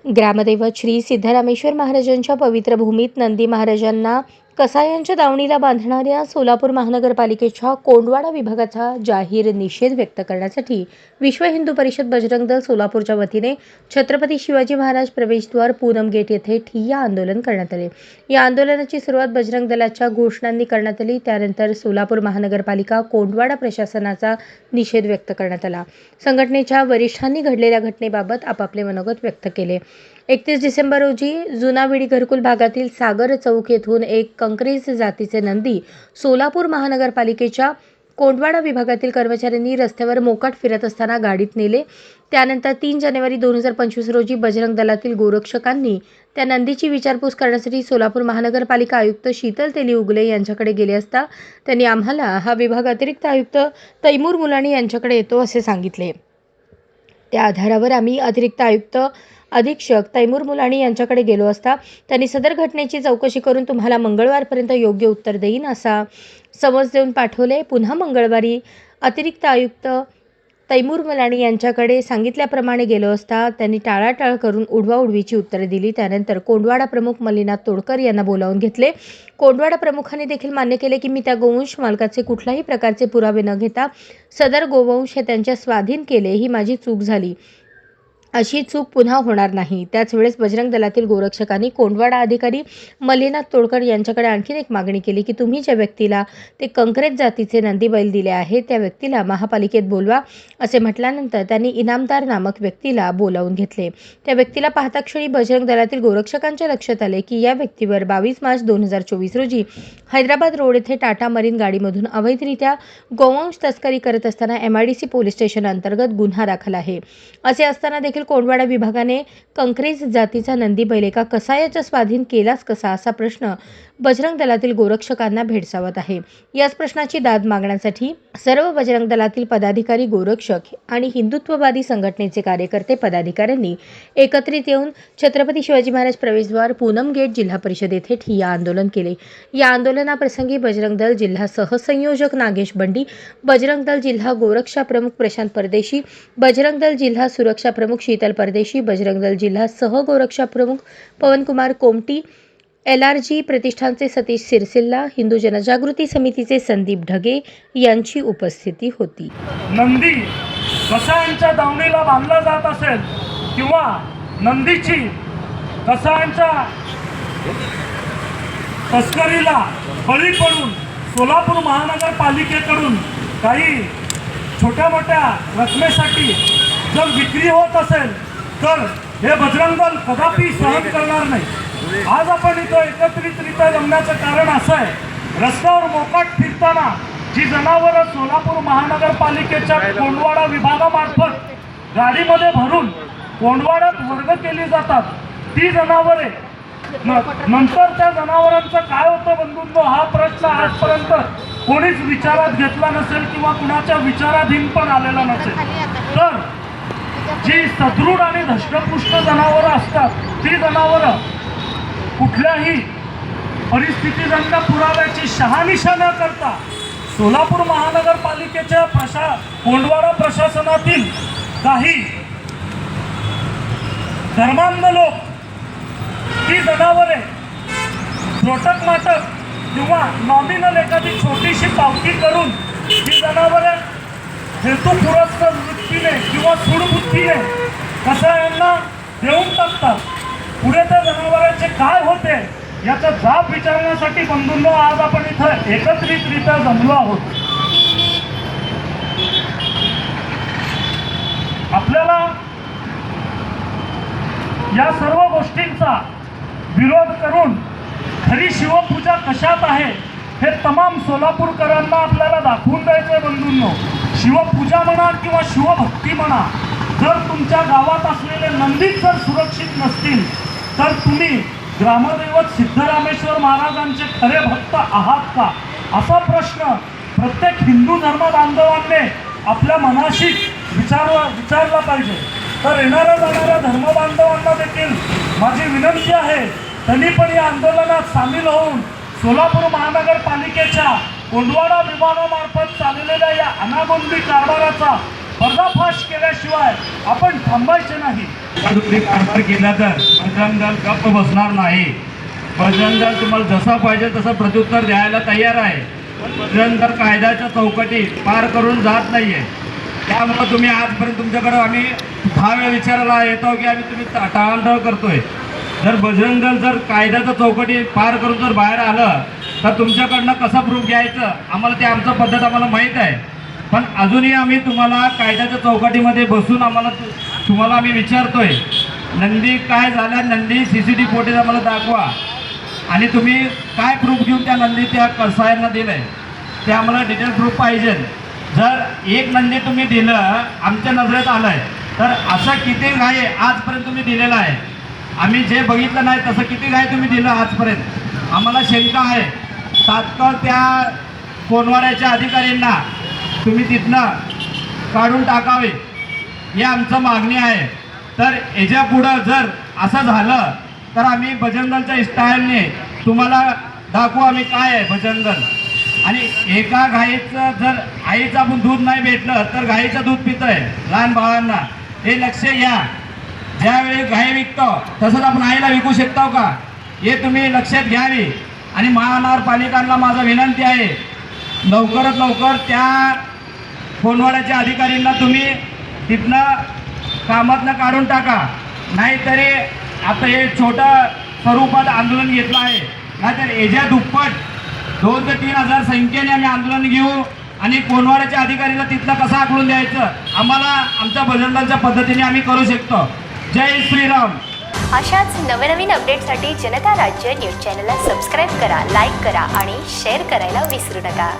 ग्रामदैवत श्री सिद्धरामेश्वर महाराजांच्या पवित्र भूमीत नंदी महाराजांना कसायांच्या दावणीला बांधणाऱ्या सोलापूर महानगरपालिकेच्या कोंडवाडा विभागाचा जाहीर निषेध व्यक्त करण्यासाठी विश्व हिंदू परिषद बजरंग दल सोलापूरच्या वतीने छत्रपती शिवाजी महाराज प्रवेशद्वार पूनम गेट येथे ठिय्या आंदोलन करण्यात आले। या आंदोलनाची सुरुवात बजरंग दलाच्या घोषणांनी करण्यात आली। त्यानंतर सोलापूर महानगरपालिका कोंडवाडा प्रशासनाचा निषेध व्यक्त करण्यात आला। संघटनेच्या वरिष्ठांनी घडलेल्या घटनेबाबत आपापले मनोगत व्यक्त केले। 31 डिसेंबर रोजी जुनाविडी घरकुल भागातील सागर चौक येथून एक कंक्रेज जातीचे नंदी सोलापूर महानगरपालिकेच्या कोंडवाडा विभागातील कर्मचाऱ्यांनी रस्त्यावर मोकाट फिरत असताना गाडीत नेले। त्यानंतर 3 जानेवारी 2025 रोजी बजरंग दलातील गोरक्षकांनी त्या नंदीची विचारपूस करण्यासाठी सोलापूर महानगरपालिका आयुक्त शीतल तेली उगले यांच्याकडे गेले असता त्यांनी आम्हाला हा विभाग अतिरिक्त आयुक्त तैमूर मुलाणी यांच्याकडे येतो असे सांगितले। त्या आधारावर आम्ही अतिरिक्त आयुक्त अधीक्षक तैमूर मुलाणी यांच्याकडे गेलो असता त्यांनी सदर घटनेची चौकशी करून तुम्हाला मंगळवारपर्यंत योग्य उत्तर देईन असा समज देऊन पाठवले। पुन्हा मंगळवारी अतिरिक्त आयुक्त तैमूर मुलाणी यांच्याकडे सांगितल्याप्रमाणे गेलो असता त्यांनी टाळाटाळ करून उडवाउडवीची उत्तरे दिली। त्यानंतर कोंडवाडा प्रमुख मल्लीनाथ तोडकर यांना बोलावून घेतले। कोंडवाडा प्रमुखांनी देखील मान्य केले की मी त्या गोवंश मालकाचे कुठल्याही प्रकारचे पुरावे न घेता सदर गोवंश हे त्यांच्या स्वाधीन केले, ही माझी चूक झाली, अशी चूक पुन्हा होणार नाही। त्याच वेळेस बजरंग दलातील गोरक्षकांनी कोंडवाडा अधिकारी मल्लीनाथ तोडकर यांच्याकडे आणखी एक मागणी केली की तुम्ही ज्या व्यक्तीला ते कंक्रेज जातीचे नंदी बैल दिले आहे त्या व्यक्तीला महापालिकेत बोलवा असे म्हटल्यानंतर त्यांनी इनामदार नामक व्यक्तीला बोलावून घेतले। त्या व्यक्तीला पाहता क्षणी बजरंग दलातील गोरक्षकांच्या लक्षात आले की या व्यक्तीवर 22 मार्च 2024 रोजी हैदराबाद रोड येथे टाटा मरीन गाडीमधून अवैधरित्या गोवंश तस्करी करत असताना MIDC पोलीस स्टेशन अंतर्गत गुन्हा दाखल आहे। असे असताना देखील कोंडवाडा विभागाने कंक्रेज जातीचा नंदी बैल एका कसायाच्या स्वाधीन केलाच कसा असा प्रश्न बजरंग दलातील गोरक्षकांना भेडसावत आहे। याच प्रश्नाची दाद मागण्यासाठी सर्व बजरंग दलातील पदाधिकारी, गोरक्षक आणि हिंदुत्ववादी संघटनेचे कार्यकर्ते पदाधिकाऱ्यांनी एकत्रित येऊन छत्रपती शिवाजी महाराज प्रवेशद्वार पूनम गेट जिल्हा परिषद येथे ठिय्या आंदोलन केले। या आंदोलनाप्रसंगी बजरंग दल जिल्हा सहसंयोजक नागेश बंडी, बजरंग दल जिल्हा गोरक्षा प्रमुख प्रशांत परदेशी, बजरंग दल जिल्हा सुरक्षा प्रमुख शीतल परदेशी, बजरंग दल जिल्हा सह गोरक्षा प्रमुख पवनकुमार कोमटी, LRG प्रतिष्ठानचे सतीश सिरसिल्ला, हिंदू जनजागृती समितीचे संदीप ढगे यांची उपस्थिती होती। नंदी कसायांच्या दावणीला बांधला जात असेल किंवा नंदीची कसायांच्या तस्करीला बळी पडून सोलापूर महानगरपालिकेकडून काही छोट्या मोठ्या रकमेसाठी जर विक्री होत असेल तर हे बजरंग दल कदापि सहन करणार नाही। आज आपण इथं एकत्रितरित्या जमण्याचं कारण असं आहे, रस्त्यावर मोकाट फिरताना जी जनावरं सोलापूर महानगरपालिकेच्या कोंडवाडा विभागामार्फत गाडीमध्ये भरून कोंडवाड्यात वर्ग केली जातात, ती जनावरे नंतर त्या जनावरांचं काय होतं बंधूंनो, हा प्रश्न आजपर्यंत कोणीच विचारात घेतला नसेल किंवा कुणाच्या विचाराधीन पण आलेला नसेल। तर जी सदृढ आणि धष्टपुष्ट जनावरं असतात ती जनावरं कुठल्याही परिस्थितीजन्य पुराव्याची शहानिशा न करता सोलापूर महानगरपालिकेच्या कोंडवाडा प्रशासनातील काही धर्मांध लोक ती जनावरे त्रोटक माटक किंवा नॉमिनल एखादी छोटीशी पावती करून ती जनावरे हेतुपुरस्सर वृत्तीने किंवा सूडबुद्धीने कसायांना देऊन टाकतात। पुढे त्या जनावरांचे काय होते याचा जाब विचारण्यासाठी बंधूंनो आज आपण इथं एकत्रितरित्या जमलो आहोत। आपल्याला या सर्व गोष्टींचा विरोध करून खरी शिवपूजा कशात आहे हे तमाम सोलापूरकरांना आपल्याला दाखवून द्यायचे बंधूंनो। शिवपूजा म्हणा किंवा शिवभक्ती म्हणा, जर तुमच्या गावात असलेले नंदीच जर सुरक्षित नसतील तर तुम्ही ग्रामदैवत सिद्धरामेश्वर महाराजांचे खरे भक्त आहात का, असा प्रश्न प्रत्येक हिंदू धर्म बांधवांनी आपल्या मनाशी विचारला पाहिजे। तर येणाऱ्या जाणाऱ्या धर्मबांधवांना देखील माझी विनंती आहे, त्यांनी पण या आंदोलनात सामील होऊन सोलापूर महानगरपालिकेच्या कोंडवाडा विभागामार्फत चाललेल्या या अनागोंदी कारभाराचा पर्दाफाश केल्याशिवाय केल्याशिवाय आपण थांबायचे नाही. तुम्ही कारभार केला तर बजरंग दल गप्प बसणार नाही. बजरंग दल तुम्हाला जसा पाहिजे तसं प्रत्युत्तर द्यायला तयार आहे. पण बजरंग दल कायद्याच्या चौकटी पार करून जात नाहीये. त्यामुळं तुम्ही आजपर्यंत तुमच्याकडं आम्ही 10 वेळा विचारायला येतो की आम्ही तुम्ही टाळाटाळ करतोय. जर बजरंग दल जर कायद्याच्या चौकटी पार करून जर बाहेर आलं तर तुमच्याकडनं कसं प्रूफ घ्यायचं आम्हाला ते आमचं पद्धत आम्हाला माहीत आहे. पण अजूनही आम्ही तुम्हाला कायद्याच्या चौकटीमध्ये बसून तुम्हाला आम्ही विचारतोय, नंदी काय झालं, नंदी CCTV फुटेज आम्हाला दाखवा आणि तुम्ही काय प्रूफ घेऊन त्या नंदी त्या कसायांना दिलं आहे ते आम्हाला डिटेल प्रूफ पाहिजे. जर एक नंदी तुम्ही दिलं आमच्या नजरेत आलं आहे तर असं किती गाय आजपर्यंत तुम्ही दिलेलं आहे. आम्ही जे बघितलं नाही तसं किती गाय तुम्ही दिलं आजपर्यंत. आम्हाला शंका आहे. तात्काळ त्या कोंडवाड्याच्या अधिकाऱ्यांना तुम्ही तिथनं काढून टाकावे ही आमचं मागणी आहे. तर याच्या पुढं जर असं झालं तर आम्ही बजरंग दलच्या स्टाईलने तुम्हाला दाखवू आम्ही काय आहे बजरंग दल. आणि एका गाईचं जर आईचं आपण दूध नाही भेटलं तर गाईचं दूध पितोय लहान बाळांना, हे लक्ष घ्या. ज्यावेळी गाय विकतो तसंच आपण आईला विकू शकतो का हे तुम्ही लक्षात घ्यावी. आणि महानगरपालिकांना माझा विनंती आहे, लवकरात लवकर त्या कोंडवाड्याच्या अधिकाऱ्यांना तुम्ही तिथनं कामातनं काढून टाका. नाहीतरी आता हे छोटं स्वरूपात आंदोलन घेतलं आहे, नाहीतर याच्या दुप्पट 2 ते 3 हजार संख्येने आम्ही आंदोलन घेऊ आणि कोंडवाड्याच्या अधिकाऱ्याला तिथनं कसं आकलून द्यायचं आम्हाला आमच्या बजरंग दलच्या पद्धतीने आम्ही करू शकतो. जय श्रीराम. अशाच नवनवीन अपडेटसाठी जनता राज्य न्यूज चॅनलला सबस्क्राईब करा, लाईक करा आणि शेअर करायला विसरू नका.